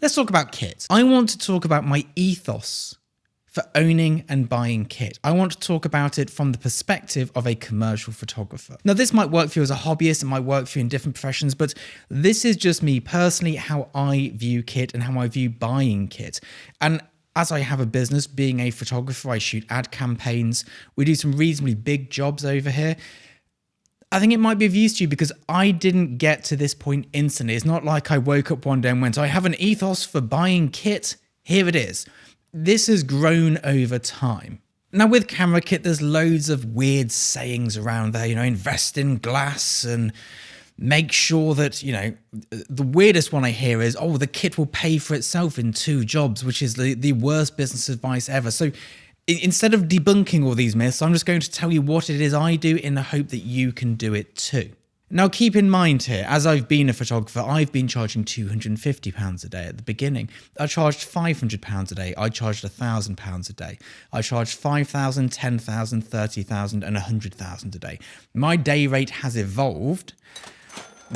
Let's talk about kit. I want to talk about my ethos for owning and buying kit. I want to talk about it from the perspective of a commercial photographer. Now, this might work for you as a hobbyist, it might work for you in different professions, but this is just me personally, how I view kit and how I view buying kit. And as I have a business, being a photographer, I shoot ad campaigns, we do some reasonably big jobs over here. I think it might be of use to you because I didn't get to this point instantly. It's not like I woke up one day and went, I have an ethos for buying kit. Here it is. This has grown over time. Now with camera kit, there's loads of weird sayings around there, invest in glass and make sure that, the weirdest one I hear is, the kit will pay for itself in 2 jobs, which is the worst business advice ever. So instead of debunking all these myths, I'm just going to tell you what it is I do in the hope that you can do it too. Now, keep in mind here, as I've been a photographer, I've been charging £250 a day at the beginning. I charged £500 a day. I charged £1,000 a day. I charged £5,000, £10,000, £30,000 and £100,000 a day. My day rate has evolved,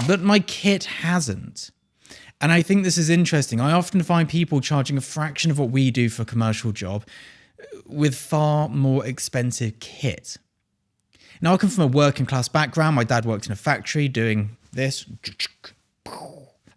but my kit hasn't. And I think this is interesting. I often find people charging a fraction of what we do for a commercial job with far more expensive kit. Now, I come from a working class background. My dad worked in a factory doing this.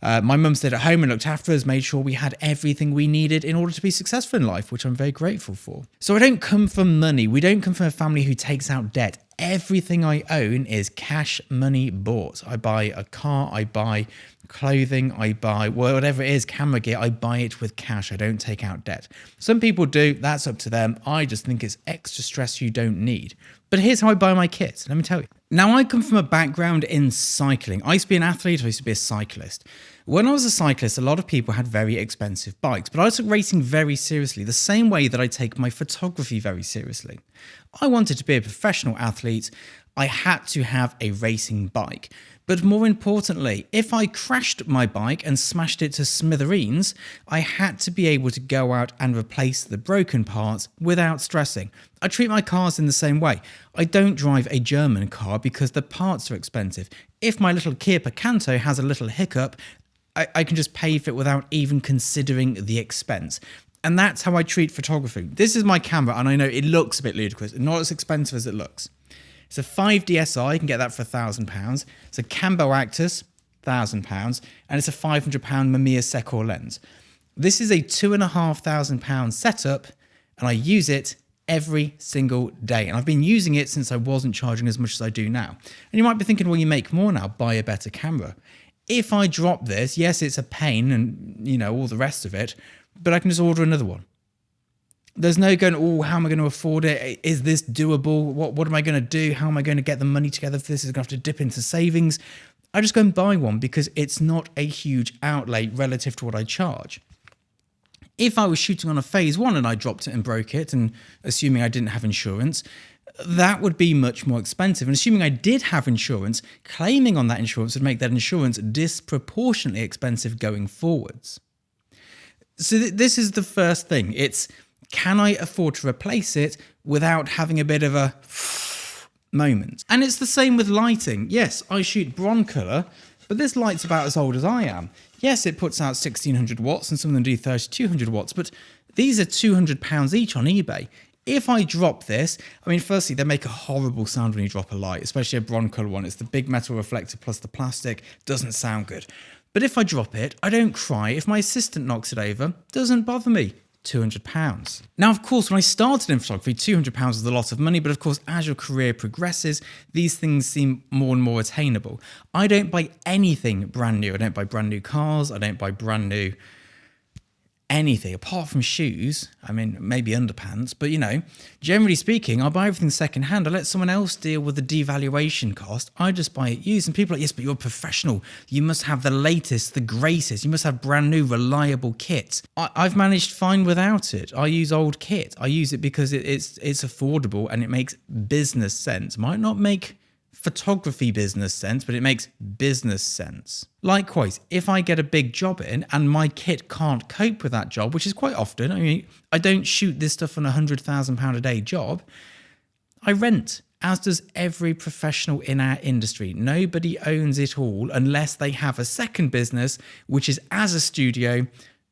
My mum stayed at home and looked after us, made sure we had everything we needed in order to be successful in life, which I'm very grateful for. So I don't come from money. We don't come from a family who takes out debt. Everything I own is cash money bought. I buy a car, I buy clothing, I buy whatever it is, camera gear, I buy it with cash. I don't take out debt. Some people do, that's up to them. I just think it's extra stress you don't need. But here's how I buy my kit, let me tell you. Now, I come from a background in cycling. I used to be an athlete, I used to be a cyclist. When I was a cyclist, a lot of people had very expensive bikes, but I took racing very seriously, the same way that I take my photography very seriously. I wanted to be a professional athlete. I had to have a racing bike. But more importantly, if I crashed my bike and smashed it to smithereens, I had to be able to go out and replace the broken parts without stressing. I treat my cars in the same way. I don't drive a German car because the parts are expensive. If my little Kia Picanto has a little hiccup, I can just pay for it without even considering the expense. And that's how I treat photography. This is my camera, and I know it looks a bit ludicrous. It's not as expensive as it looks. It's a 5DSi, you can get that for £1,000. It's a Cambo Actus, £1,000, and it's a £500 Mamiya Secor lens. This is a £2,500 setup, and I use it every single day. And I've been using it since I wasn't charging as much as I do now. And you might be thinking, well, you make more now, buy a better camera. If I drop this, yes, it's a pain and, all the rest of it, but I can just order another one. There's no going, how am I going to afford it? Is this doable? What am I going to do? How am I going to get the money together for this? Is going to have to dip into savings? I just go and buy one because it's not a huge outlay relative to what I charge. If I was shooting on a phase 1 and I dropped it and broke it, and assuming I didn't have insurance, that would be much more expensive. And assuming I did have insurance, claiming on that insurance would make that insurance disproportionately expensive going forwards. So this is the first thing. It's, can I afford to replace it without having a bit of a moment? And it's the same with lighting. Yes, I shoot Broncolor, but this light's about as old as I am. Yes, it puts out 1600 watts and some of them do 3200 watts, but these are £200 each on eBay. If I drop this, firstly, they make a horrible sound when you drop a light, especially a Broncolor one. It's the big metal reflector plus the plastic. Doesn't sound good. But if I drop it, I don't cry. If my assistant knocks it over, doesn't bother me. £200. Now, of course, when I started in photography, £200 was a lot of money, but of course, as your career progresses, these things seem more and more attainable. I don't buy anything brand new. I don't buy brand new cars. I don't buy brand new anything apart from shoes. Maybe underpants, but generally speaking, I buy everything secondhand. I let someone else deal with the devaluation cost. I just buy it used. And people are like, yes, but you're a professional. You must have the latest, the greatest. You must have brand new, reliable kit. I've managed fine without it. I use old kit. I use it because it's affordable and it makes business sense. Might not make photography business sense, but it makes business sense. Likewise, if I get a big job in and my kit can't cope with that job, which is quite often, I don't shoot this stuff on a £100,000 a day job, I rent, as does every professional in our industry. Nobody owns it all unless they have a second business, which is as a studio,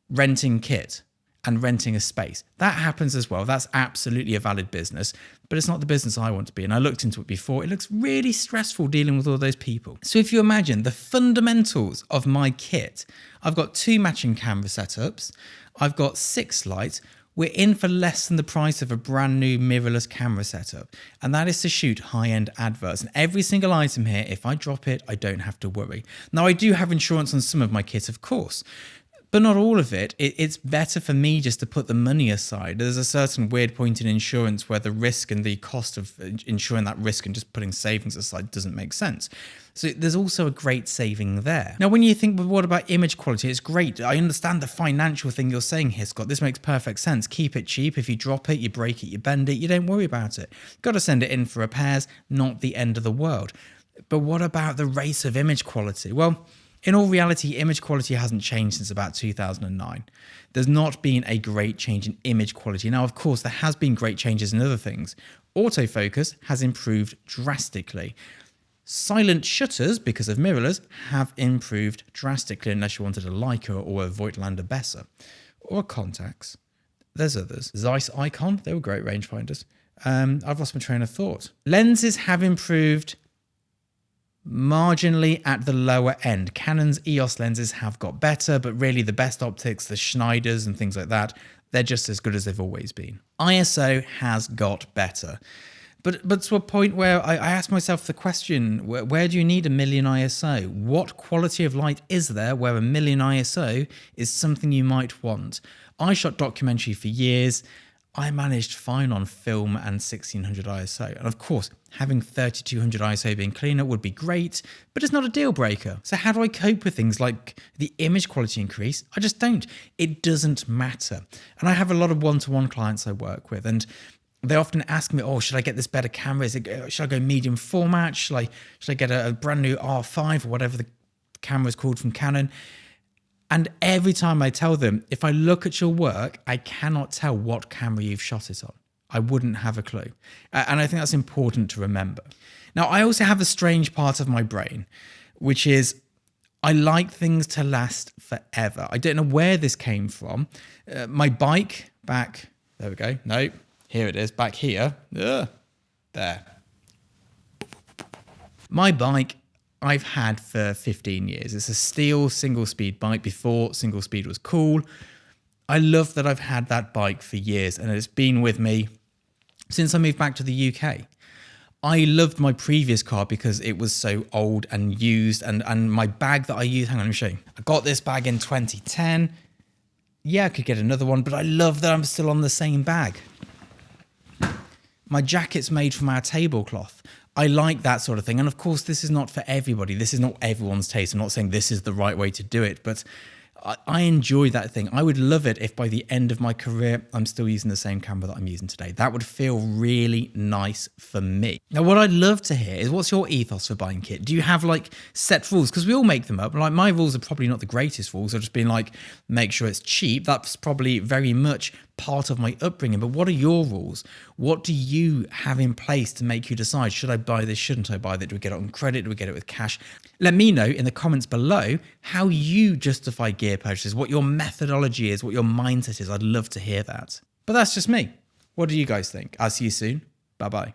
renting kit and renting a space. That happens as well. That's absolutely a valid business, but it's not the business I want to be. And I looked into it before. It looks really stressful dealing with all those people. So if you imagine the fundamentals of my kit, I've got 2 matching camera setups. I've got 6 lights. We're in for less than the price of a brand new mirrorless camera setup. And that is to shoot high-end adverts. And every single item here, if I drop it, I don't have to worry. Now, I do have insurance on some of my kit, of course, but not all of it. It's better for me just to put the money aside. There's a certain weird point in insurance where the risk and the cost of insuring that risk and just putting savings aside doesn't make sense. So there's also a great saving there. Now, when you think, well, what about image quality? It's great. I understand the financial thing you're saying here, Scott. This makes perfect sense. Keep it cheap. If you drop it, you break it, you bend it, you don't worry about it. Got to send it in for repairs, not the end of the world. But what about the race of image quality? Well, in all reality, image quality hasn't changed since about 2009. There's not been a great change in image quality. Now, of course, there has been great changes in other things. Autofocus has improved drastically. Silent shutters, because of mirrorless, have improved drastically, unless you wanted a Leica or a Voigtlander Bessa, or Contax. There's others. Zeiss Icon, they were great rangefinders. I've lost my train of thought. Lenses have improved marginally at the lower end. Canon's EOS lenses have got better, but really the best optics, the Schneiders and things like that, they're just as good as they've always been. ISO has got better. But to a point where I ask myself the question, where do you need 1,000,000 ISO? What quality of light is there where 1,000,000 ISO is something you might want? I shot documentary for years. I managed fine on film and 1600 ISO. And of course, having 3200 ISO being cleaner would be great, but it's not a deal breaker. So how do I cope with things like the image quality increase? I just don't. It doesn't matter. And I have a lot of one-to-one clients I work with, and they often ask me, oh, should I get this better camera? Should I go medium format? Should I get a brand new R5 or whatever the camera is called from Canon? And every time I tell them, if I look at your work, I cannot tell what camera you've shot it on. I wouldn't have a clue. And I think that's important to remember. Now, I also have a strange part of my brain, which is I like things to last forever. I don't know where this came from. My bike back, there we go. No, here it is, back here. There. My bike I've had for 15 years. It's a steel single-speed bike before single-speed was cool. I love that I've had that bike for years, and it's been with me since I moved back to the UK. I loved my previous car because it was so old and used, and my bag that I use, hang on, let me show you. I got this bag in 2010. Yeah, I could get another one, but I love that I'm still on the same bag. My jacket's made from our tablecloth. I like that sort of thing. And of course, this is not for everybody. This is not everyone's taste. I'm not saying this is the right way to do it, but I enjoy that thing. I would love it if by the end of my career, I'm still using the same camera that I'm using today. That would feel really nice for me. Now, what I'd love to hear is, what's your ethos for buying kit? Do you have like set rules? Because we all make them up. Like, my rules are probably not the greatest rules. I've just been like, make sure it's cheap. That's probably very much part of my upbringing. But what are your rules? What do you have in place to make you decide, should I buy this, shouldn't I buy that? Do we get it on credit? Do we get it with cash? Let me know in the comments below how you justify gear purchases, what your methodology is, what your mindset is. I'd love to hear that. But that's just me. What do you guys think? I'll see you soon. Bye-bye.